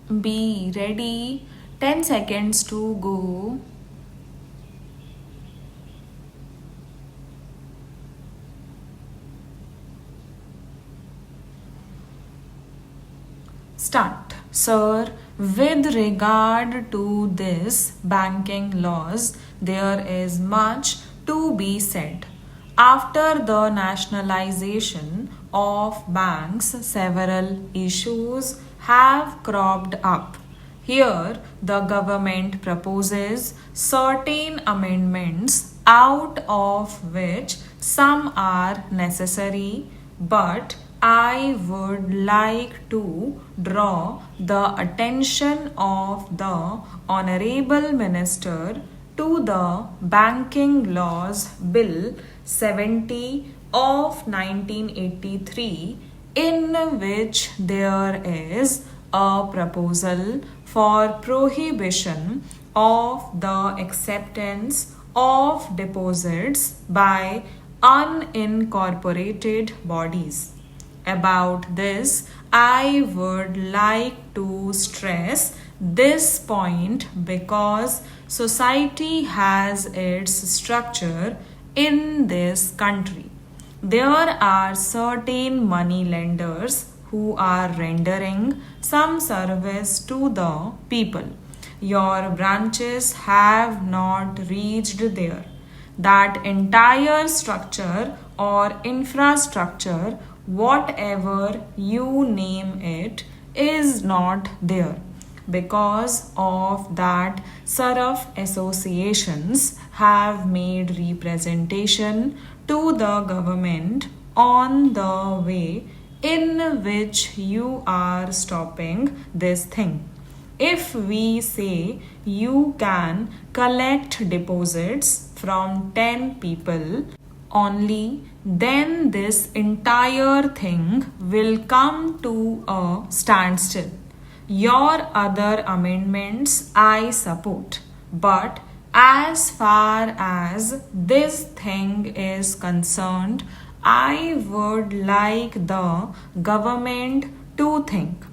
Be ready. 10 seconds to go. Start. Sir, with regard to this banking laws, there is much to be said. After the nationalization of banks, several issues have cropped up. Here, the government proposes certain amendments, out of which some are necessary, but I would like to draw the attention of the Honorable Minister to the Banking Laws Bill 70 of 1983, in which there is a proposal for prohibition of the acceptance of deposits by unincorporated bodies. About this, I would like to stress this point because society has its structure in this country. There are certain money lenders who are rendering some service to the people. Your branches have not reached there. That entire structure or infrastructure, whatever you name it, is not there. Because of that, Saraf associations have made representation to the government on the way in which you are stopping this thing. If we say you can collect deposits from 10 people only, then this entire thing will come to a standstill. Your other amendments I support, but as far as this thing is concerned, I would like the government to think.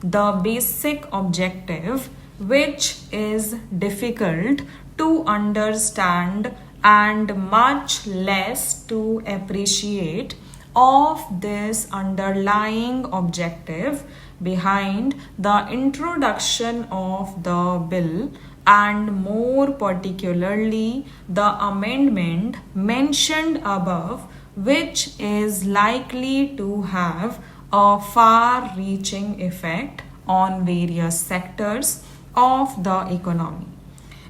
The basic objective, which is difficult to understand and much less to appreciate, of this underlying objective behind the introduction of the bill, and more particularly the amendment mentioned above, which is likely to have a far reaching effect on various sectors of the economy.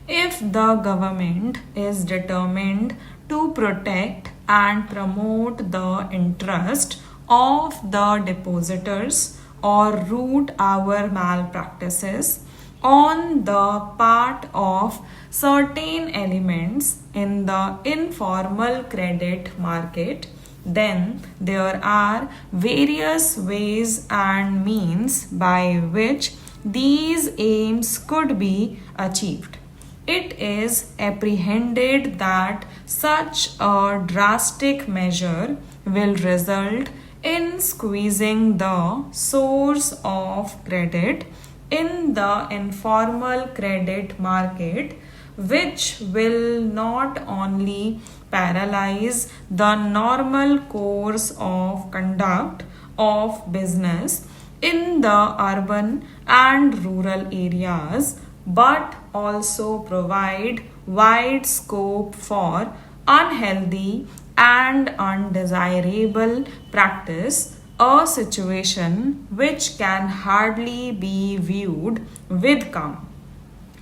If the government is determined to protect and promote the interest of the depositors or root our malpractices on the part of certain elements in the informal credit market, then there are various ways and means by which these aims could be achieved. It is apprehended that such a drastic measure will result in squeezing the source of credit in the informal credit market, which will not only paralyze the normal course of conduct of business in the urban and rural areas, but also provide wide scope for unhealthy and undesirable practice, a situation which can hardly be viewed with calm.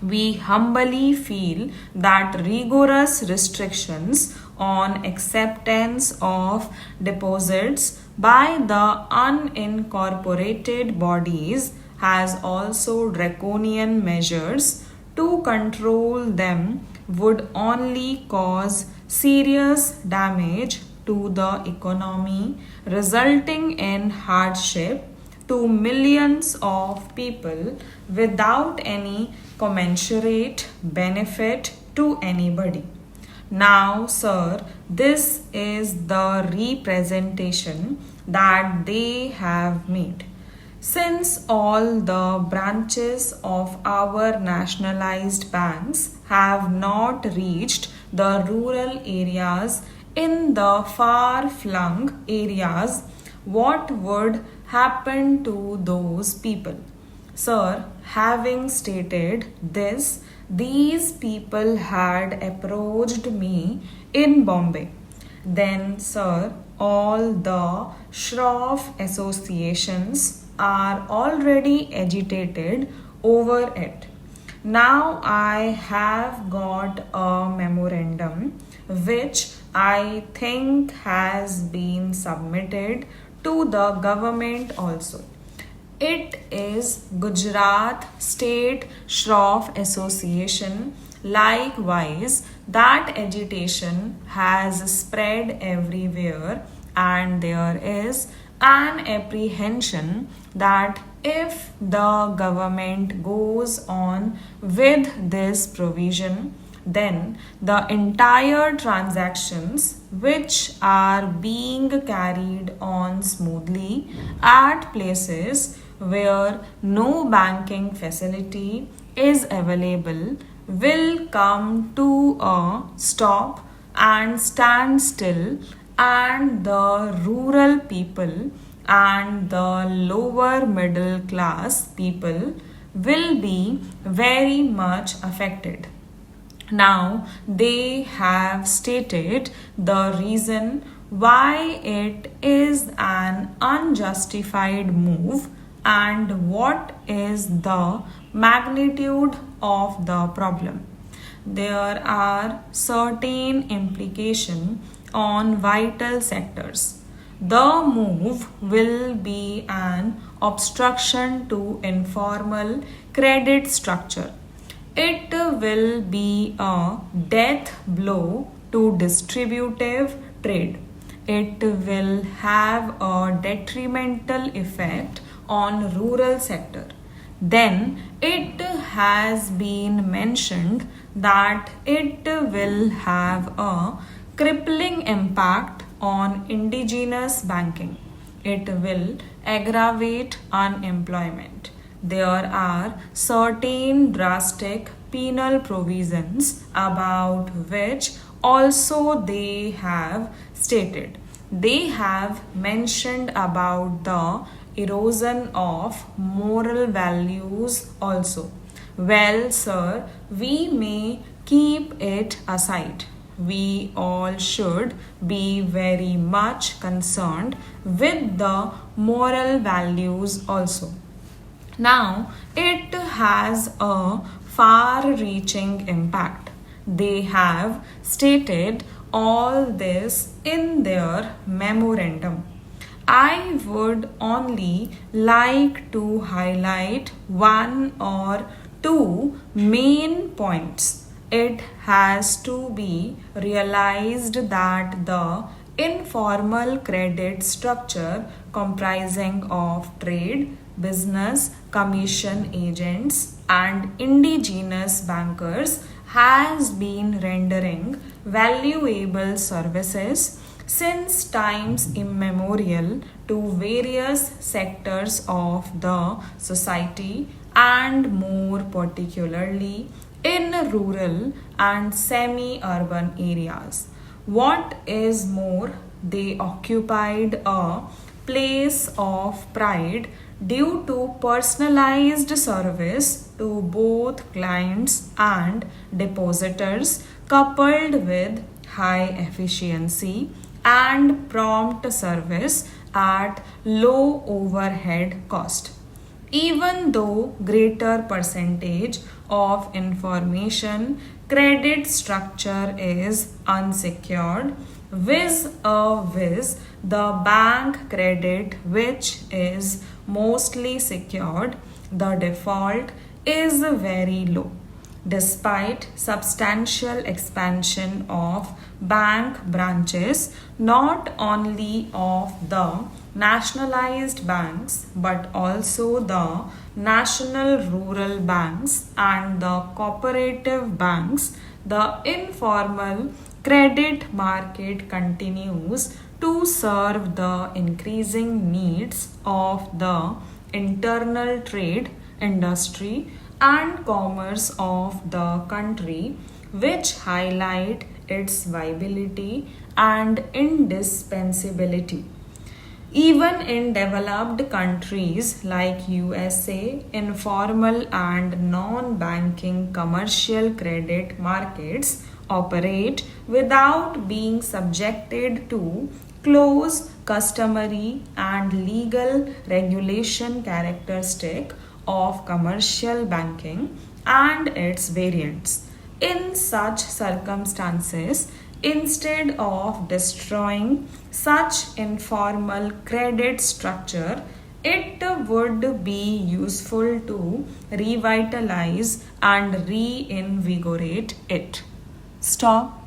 We humbly feel that rigorous restrictions on acceptance of deposits by the unincorporated bodies has also draconian measures to control them would only cause serious damage to the economy, resulting in hardship to millions of people without any commensurate benefit to anybody. Now, sir, this is the representation that they have made. Since all the branches of our nationalized banks have not reached the rural areas in the far flung areas, what would happen to those people? Sir, having stated this, these people had approached me in Bombay. Then, sir, all the shroff associations are already agitated over it. Now I have got a memorandum which I think has been submitted to the government also. It is Gujarat State Shroff Association. Likewise, that agitation has spread everywhere, and there is an apprehension that if the government goes on with this provision, then the entire transactions which are being carried on smoothly at places where no banking facility is available will come to a stop and stand still, and the rural people and the lower middle class people will be very much affected. Now, they have stated the reason why it is an unjustified move and what is the magnitude of the problem. There are certain implications on vital sectors. The move will be an obstruction to informal credit structure. It will be a death blow to distributive trade. It will have a detrimental effect on rural sector. Then it has been mentioned that it will have a crippling impact on indigenous banking. It will aggravate unemployment. There are certain drastic penal provisions about which also they have stated. They have mentioned about the erosion of moral values also. Well, sir, we may keep it aside. We all should be very much concerned with the moral values also. Now, it has a far reaching impact. They have stated all this in their memorandum. I would only like to highlight one or two main points. It has to be realized that the informal credit structure comprising of trade, business, commission agents, and indigenous bankers has been rendering valuable services since times immemorial to various sectors of the society, and more particularly in rural and semi urban areas. What is more, they occupied a place of pride due to personalized service to both clients and depositors, coupled with high efficiency and prompt service at low overhead cost. Even though greater percentage of information credit structure is unsecured, viz the bank credit which is mostly secured, the default is very low. Despite substantial expansion of bank branches, not only of the nationalized banks but also the national rural banks and the cooperative banks, the informal credit market continues to serve the increasing needs of the internal trade, industry, and commerce of the country, which highlight its viability and indispensability. Even in developed countries like USA, informal and non-banking commercial credit markets operate without being subjected to close customary and legal regulation characteristic of commercial banking and its variants. In such circumstances, instead of destroying such informal credit structure, it would be useful to revitalize and reinvigorate it. Stop.